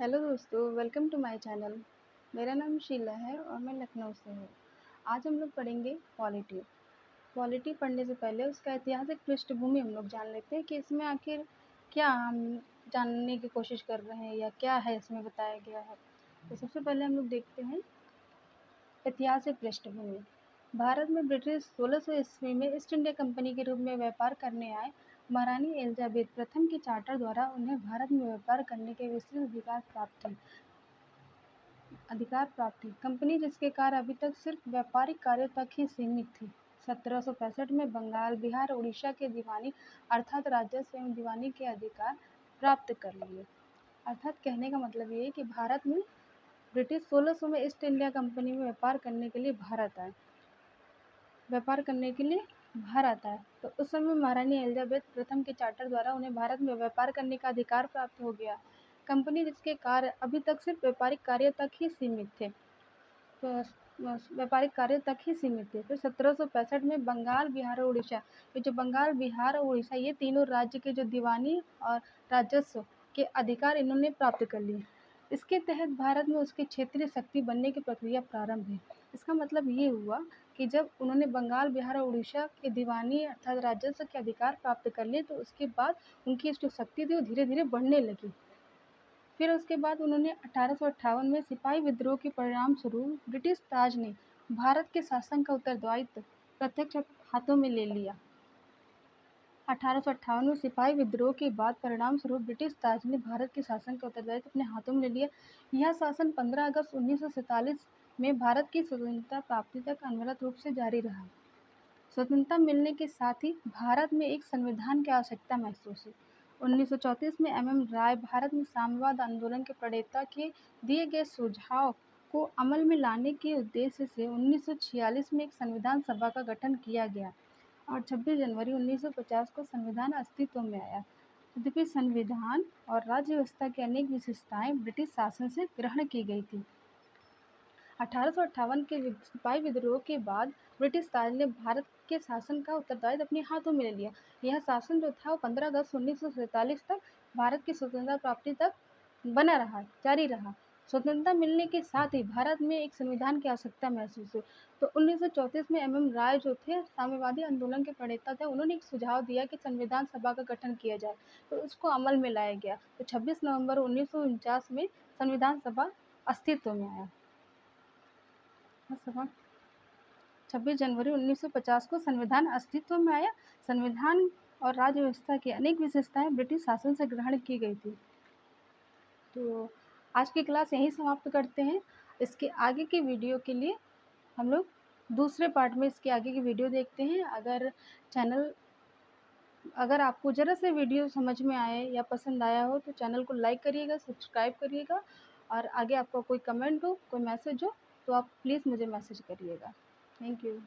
Hello दोस्तों, welcome to my channel. मेरा नाम शीला है और मैं लखनऊ से हूँ। आज हम लोग पढ़ेंगे पॉलिटी। पॉलिटी पढ़ने से पहले उसका ऐतिहासिक पृष्ठभूमि हम लोग जान लेते हैं कि इसमें आखिर क्या हम जानने की कोशिश कर रहे हैं या क्या है इसमें बताया गया है। तो सबसे पहले हम लोग देखते हैं ऐतिहासिक पृष्ठभूमि। भारत में ब्रिटिश 1600 ईस्वी में ईस्ट इंडिया कंपनी के रूप में व्यापार करने आए महारानी एलिजाबेथ प्रथम के चार्टर द्वारा उन्हें भारत में व्यापार करने के विस्तृत अधिकार प्राप्त थी। कंपनी जिसके कार्य अभी तक सिर्फ व्यापारिक कार्यों तक ही सीमित थी। 1765 में बंगाल, बिहार, उड़ीसा के दीवानी अर्थात राजस्व एवं दीवानी के अधिकार प्राप्त कर लिए। अर्थात कहने का मतलब ये है कि भारत में ब्रिटिश 1600 में ईस्ट इंडिया कंपनी में व्यापार करने के लिए भारत आए। तो उस समय महारानी एलिजाबेथ प्रथम के चार्टर द्वारा उन्हें भारत में व्यापार करने का अधिकार प्राप्त हो गया। कंपनी जिसके कार्य अभी तक सिर्फ व्यापारिक कार्य तक ही सीमित थे। फिर 1765 में बंगाल, बिहार और उड़ीसा, ये जो बंगाल, बिहार और उड़ीसा ये तीनों राज्य के जो दीवानी और राजस्व के अधिकार इन्होंने प्राप्त कर लिए। इसके तहत भारत में उसकी क्षेत्रीय शक्ति बनने की प्रक्रिया प्रारंभ हुई। इसका मतलब ये हुआ कि जब उन्होंने बंगाल, बिहार और उड़ीसा के दीवानी अर्थात राजस्व के अधिकार प्राप्त कर लिए तो उसके बाद उनकी जो शक्ति थी वो धीरे धीरे बढ़ने लगी। फिर उसके बाद उन्होंने 1858 में सिपाही विद्रोह के परिणाम स्वरूप ब्रिटिश ताज ने भारत के शासन का उत्तरदायित्व प्रत्यक्ष हाथों में ले लिया। 1858 में सिपाही विद्रोह के बाद परिणाम स्वरूप ब्रिटिश ताज ने भारत के शासन का उत्तरदायित्व अपने हाथों में ले लिया। यह शासन 15 अगस्त 1947 में भारत की स्वतंत्रता प्राप्ति तक अनवरत रूप से जारी रहा। स्वतंत्रता मिलने के साथ ही भारत में एक संविधान की आवश्यकता महसूस हुई। 1934 में एम राय भारत में साम्यवाद आंदोलन के प्रणेता के दिए गए सुझाव को अमल में लाने के उद्देश्य से 1946 में एक संविधान सभा का गठन किया गया और 26 जनवरी 1950 को संविधान अस्तित्व में आया। यद्यपि संविधान और राज्य व्यवस्था की अनेक विशेषताएं ब्रिटिश शासन से ग्रहण की गई थी। 1858 के सिपाही विद्रोह के बाद ब्रिटिश ताज ने भारत के शासन का उत्तरदायित्व अपने हाथों में ले लिया। यह शासन जो था वो 15 अगस्त 1947 तक भारत की स्वतंत्रता प्राप्ति तक जारी रहा। स्वतंत्रता मिलने के साथ ही भारत में एक संविधान की आवश्यकता महसूस हुई। तो 1934 में एम राय जो थे साम्यवादी आंदोलन के प्रणेता थे, उन्होंने एक सुझाव दिया कि संविधान सभा का गठन किया जाए, तो उसको अमल में लाया गया। तो 26 नवंबर 1949 में संविधान सभा अस्तित्व में आया। 26 जनवरी 1950 को संविधान अस्तित्व में आया। संविधान और राज्य व्यवस्था की अनेक विशेषताएं ब्रिटिश शासन से ग्रहण की गई थी। तो आज की क्लास यहीं समाप्त करते हैं। इसके आगे की वीडियो के लिए हम लोग दूसरे पार्ट में इसके आगे की वीडियो देखते हैं। अगर आपको ज़रा से वीडियो समझ में आए या पसंद आया हो तो चैनल को लाइक करिएगा, सब्सक्राइब करिएगा और आगे आपका कोई कमेंट हो, कोई मैसेज हो तो आप प्लीज़ मुझे मैसेज करिएगा। Thank you.